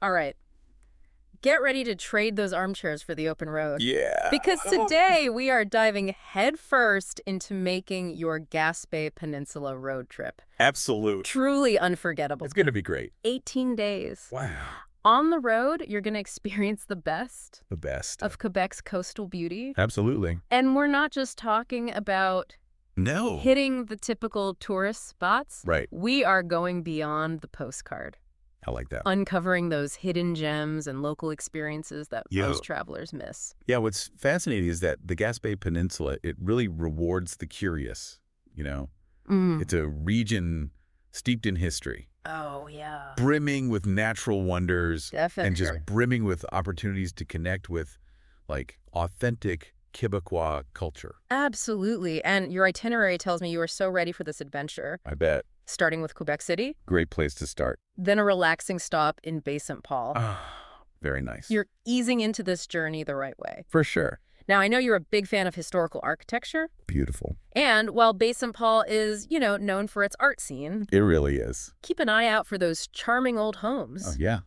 All right. Get ready to trade those armchairs for the open road. Yeah. Because today we are diving headfirst into making your Gaspé Peninsula road trip. Absolute. Truly unforgettable. It's going to be great. 18 days. Wow. On the road, you're going to experience the best The best. of Quebec's coastal beauty. Absolutely. And we're not just talking about No. hitting the typical tourist spots. Right. We are going beyond the postcard. I like that. Uncovering those hidden gems and local experiences that most travelers miss. Yeah, what's fascinating is that the Gaspé Peninsula, it really rewards the curious, you know? It's a region steeped in history. Oh, yeah. Brimming with natural wonders. Definitely. And just brimming with opportunities to connect with, like, authentic Quebecois culture. Absolutely. And your itinerary tells me you are so ready for this adventure. I bet. Starting with Quebec City. Great place to start. Then a relaxing stop in Baie-Saint-Paul. Very nice. You're easing into this journey the right way. For sure. Now, I know you're a big fan of historical architecture. Beautiful. And while Baie-Saint-Paul is, known for its art scene, It really is. keep an eye out for those charming old homes. Oh, yeah.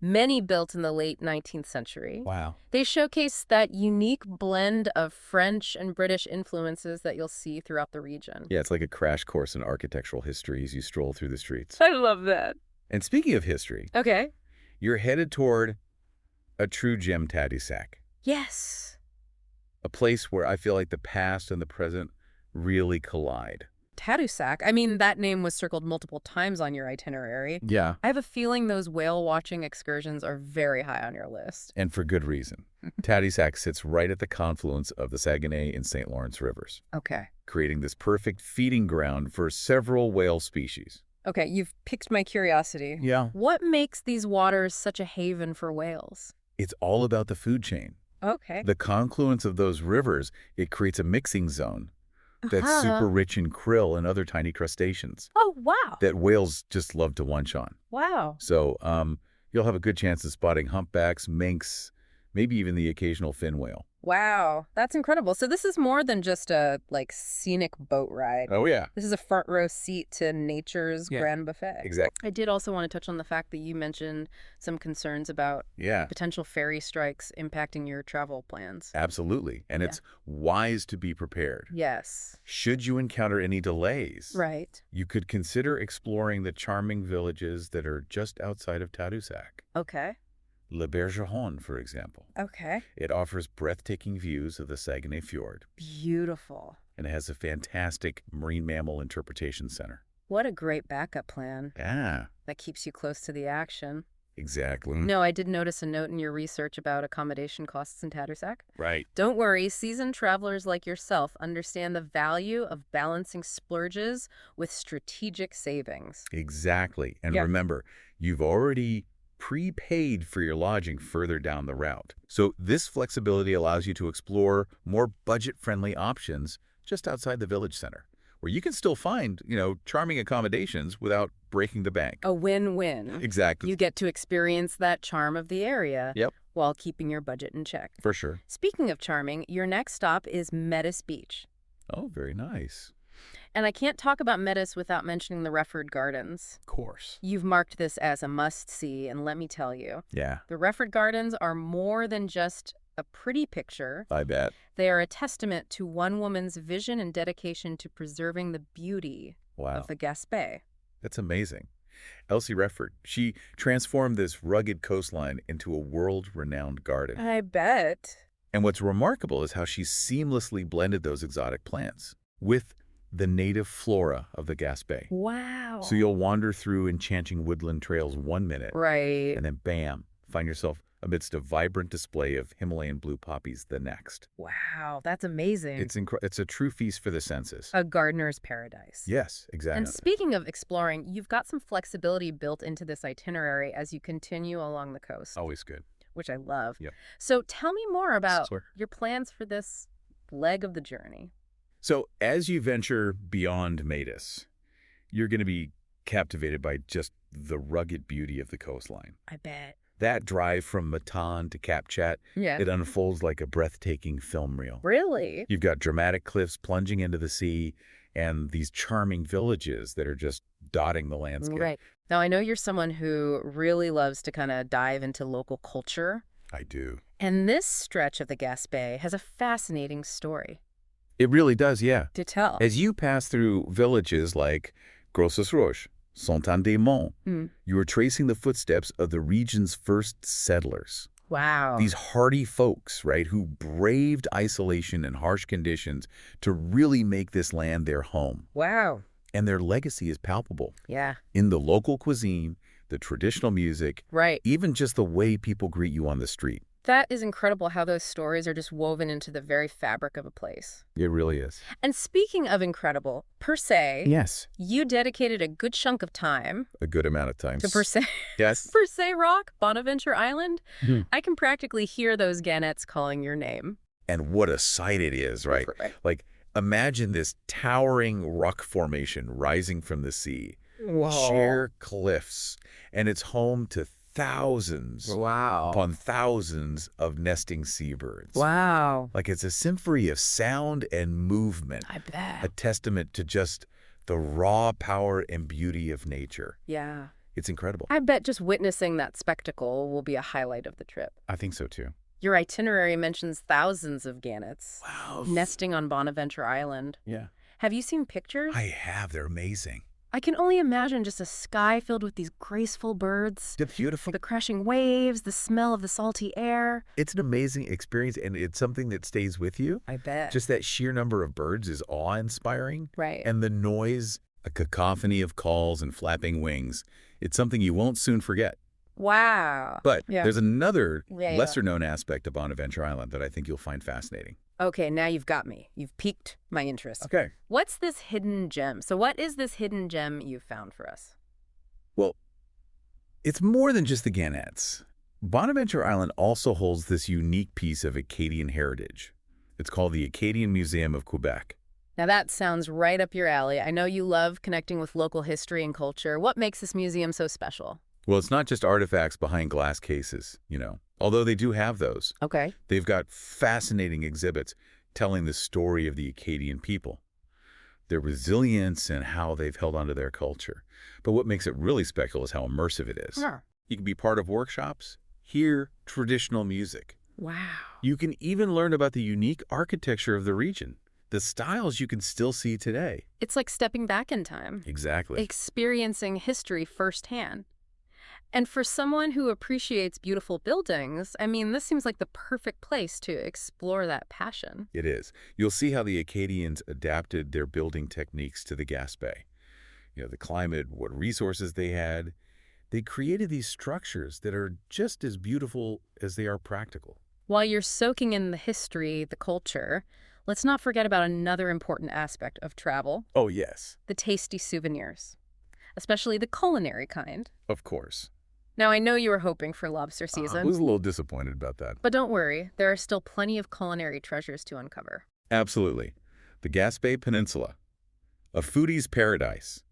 Many built in the late 19th century. Wow. They showcase that unique blend of French and British influences that you'll see throughout the region. Yeah, it's like a crash course in architectural history as you stroll through the streets. I love that. And speaking of history, Okay. you're headed toward a true gem Tadoussac, Yes. a place where I feel like the past and the present really collide. Tadoussac. I mean, that name was circled multiple times on your itinerary. Yeah. I have a feeling those whale-watching excursions are very high on your list. And for good reason. Tadoussac sits right at the confluence of the Saguenay and St. Lawrence rivers, Okay. creating this perfect feeding ground for several whale species. Okay, you've piqued my curiosity. Yeah. What makes these waters such a haven for whales? It's all about the food chain. Okay. The confluence of those rivers, it creates a mixing zone that's Uh-huh. super rich in krill and other tiny crustaceans Oh, wow. that whales just love to munch on. Wow. So you'll have a good chance of spotting humpbacks, minks, maybe even the occasional fin whale. Wow. That's incredible. So this is more than just a, scenic boat ride. Oh, yeah. This is a front row seat to nature's Yeah. grand buffet. Exactly. I did also want to touch on the fact that you mentioned some concerns about Yeah, potential ferry strikes impacting your travel plans. absolutely. And Yeah. it's wise to be prepared. Yes. Should you encounter any delays, Right. you could consider exploring the charming villages that are just outside of Tadoussac. Okay. Le Bergeron, for example. Okay. It offers breathtaking views of the Saguenay Fjord, Beautiful. and it has a fantastic marine mammal interpretation center. What a great backup plan. Yeah, That keeps you close to the action. exactly. No, I did notice a note in your research about accommodation costs in Tadoussac. Right. Don't worry, seasoned travelers like yourself understand the value of balancing splurges with strategic savings. Exactly. And Yeah. remember, you've already prepaid for your lodging further down the route. So this flexibility allows you to explore more budget-friendly options just outside the village center, where you can still find, charming accommodations without breaking the bank. A win-win. Exactly. You get to experience that charm of the area Yep. while keeping your budget in check. For sure. Speaking of charming, your next stop is Metis Beach. Oh, very nice. And I can't talk about Metis without mentioning the Refford Gardens. Of course. You've marked this as a must-see, and let me tell you, Yeah, the Refford Gardens are more than just a pretty picture. I bet. They are a testament to one woman's vision and dedication to preserving the beauty Wow. of the Gaspé. That's amazing. Elsie Refford, she transformed this rugged coastline into a world-renowned garden. I bet. And what's remarkable is how she seamlessly blended those exotic plants with the native flora of the Gaspé. Wow. So you'll wander through enchanting woodland trails 1 minute, Right. and then bam, find yourself amidst a vibrant display of Himalayan blue poppies the next. Wow, that's amazing. It's a true feast for the senses. A gardener's paradise. Yes, exactly. And speaking of exploring, you've got some flexibility built into this itinerary as you continue along the coast, Always good. which I love. Yep. So tell me more about Sure. your plans for this leg of the journey. So as you venture beyond Metis, you're going to be captivated by just the rugged beauty of the coastline. I bet. That drive from Matan to Kapchat, Yeah. it unfolds like a breathtaking film reel. Really? You've got dramatic cliffs plunging into the sea and these charming villages that are just dotting the landscape. Right. Now, I know you're someone who really loves to kind of dive into local culture, I do. and this stretch of the Gaspé has a fascinating story It really does, yeah. to tell. As you pass through villages like Grosses Roches, Saint-Anne-des-Monts, Mm. you are tracing the footsteps of the region's first settlers. Wow. These hardy folks, right, who braved isolation and harsh conditions to really make this land their home. Wow. And their legacy is palpable Yeah. in the local cuisine, the traditional music, Right. even just the way people greet you on the street. That is incredible how those stories are just woven into the very fabric of a place. It really is. And speaking of incredible, per se, Yes. you dedicated a good chunk of time A good amount of times. to per se, Yes. per se Rock, Bonaventure Island. Mhm. I can practically hear those gannets calling your name. And what a sight it is, right? Right. Like, imagine this towering rock formation rising from the sea. Whoa. Sheer cliffs. And it's home to thousands Wow. upon thousands of nesting seabirds. Wow. Like, it's a symphony of sound and movement, I bet. a testament to just the raw power and beauty of nature. Yeah. It's incredible. I bet just witnessing that spectacle will be a highlight of the trip. I think so, too. Your itinerary mentions thousands of gannets Wow. nesting on Bonaventure Island. Yeah. Have you seen pictures? I have. They're amazing. I can only imagine just a sky filled with these graceful birds, They're beautiful. the crashing waves, the smell of the salty air. It's an amazing experience, and it's something that stays with you. I bet. Just that sheer number of birds is awe-inspiring. Right. And the noise, a cacophony of calls and flapping wings, it's something you won't soon forget. Wow. But Yeah. there's another Yeah. lesser-known aspect of Bonaventure Island that I think you'll find fascinating. Okay, now you've got me. You've piqued my interest. Okay. What's this hidden gem? So what is this hidden gem you've found for us? Well, it's more than just the gannets. Bonaventure Island also holds this unique piece of Acadian heritage. It's called the Acadian Museum of Quebec. Now that sounds right up your alley. I know you love connecting with local history and culture. What makes this museum so special? Well, it's not just artifacts behind glass cases, although they do have those. Okay. They've got fascinating exhibits telling the story of the Acadian people, their resilience and how they've held onto their culture. But what makes it really special is how immersive it is. Huh. You can be part of workshops, hear traditional music. Wow. You can even learn about the unique architecture of the region, the styles you can still see today. It's like stepping back in time, Exactly. experiencing history firsthand. And for someone who appreciates beautiful buildings, I mean, this seems like the perfect place to explore that passion. It is. You'll see how the Acadians adapted their building techniques to the Gaspé. The climate, what resources they had. They created these structures that are just as beautiful as they are practical. While you're soaking in the history, the culture, let's not forget about another important aspect of travel, Oh, yes. the tasty souvenirs, especially the culinary kind. Of course. Now, I know you were hoping for lobster I season, was a little disappointed about that. but don't worry, there are still plenty of culinary treasures to uncover. Absolutely. The Gaspé Peninsula. A foodie's paradise.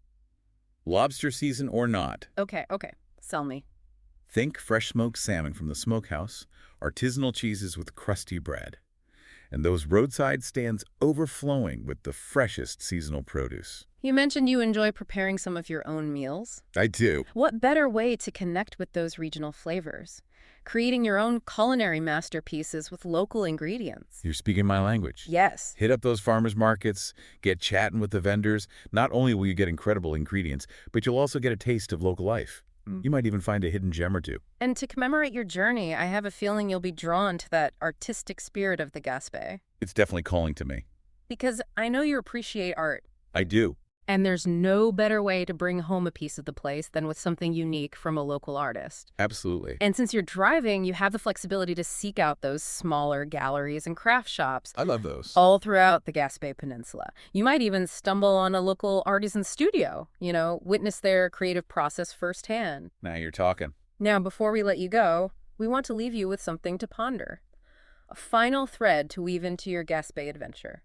Lobster season or not. Okay, sell me. Think fresh smoked salmon from the smokehouse, artisanal cheeses with crusty bread, and those roadside stands overflowing with the freshest seasonal produce. You mentioned you enjoy preparing some of your own meals. I do. What better way to connect with those regional flavors? Creating your own culinary masterpieces with local ingredients. You're speaking my language. Yes. Hit up those farmers markets, get chatting with the vendors. Not only will you get incredible ingredients, but you'll also get a taste of local life. You might even find a hidden gem or two. And to commemorate your journey, I have a feeling you'll be drawn to that artistic spirit of the Gaspé. It's definitely calling to me. Because I know you appreciate art. I do. And there's no better way to bring home a piece of the place than with something unique from a local artist. Absolutely. And since you're driving, you have the flexibility to seek out those smaller galleries and craft shops I love those. all throughout the Gaspé Peninsula. You might even stumble on a local artisan studio, witness their creative process firsthand. Now you're talking. Now, before we let you go, we want to leave you with something to ponder. A final thread to weave into your Gaspé adventure.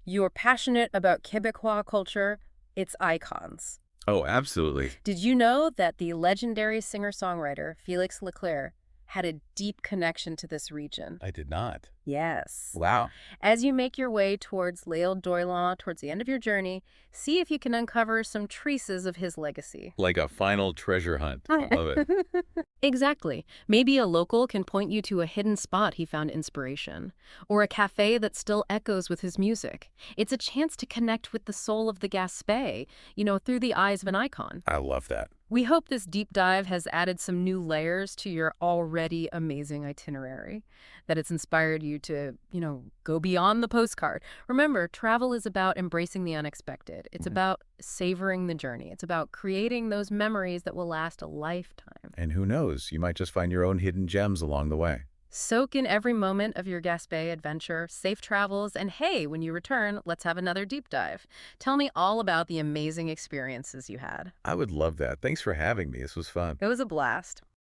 You're passionate about Quebecois culture, its icons. Oh, absolutely. Did you know that the legendary singer-songwriter Félix Leclerc had a deep connection to this region? I did not. Yes. Wow. As you make your way towards L'Île d'Orléans towards the end of your journey, see if you can uncover some traces of his legacy. Like a final treasure hunt. I love it. Exactly. Maybe a local can point you to a hidden spot he found inspiration, or a cafe that still echoes with his music. It's a chance to connect with the soul of the Gaspé, through the eyes of an icon. I love that. We hope this deep dive has added some new layers to your already amazing itinerary, that it's inspired you to, go beyond the postcard. Remember, travel is about embracing the unexpected. It's Mhm. about savoring the journey. It's about creating those memories that will last a lifetime. And who knows, you might just find your own hidden gems along the way. Soak in every moment of your Gaspé adventure, safe travels, and hey, when you return, let's have another deep dive. Tell me all about the amazing experiences you had. I would love that. Thanks for having me. This was fun. It was a blast.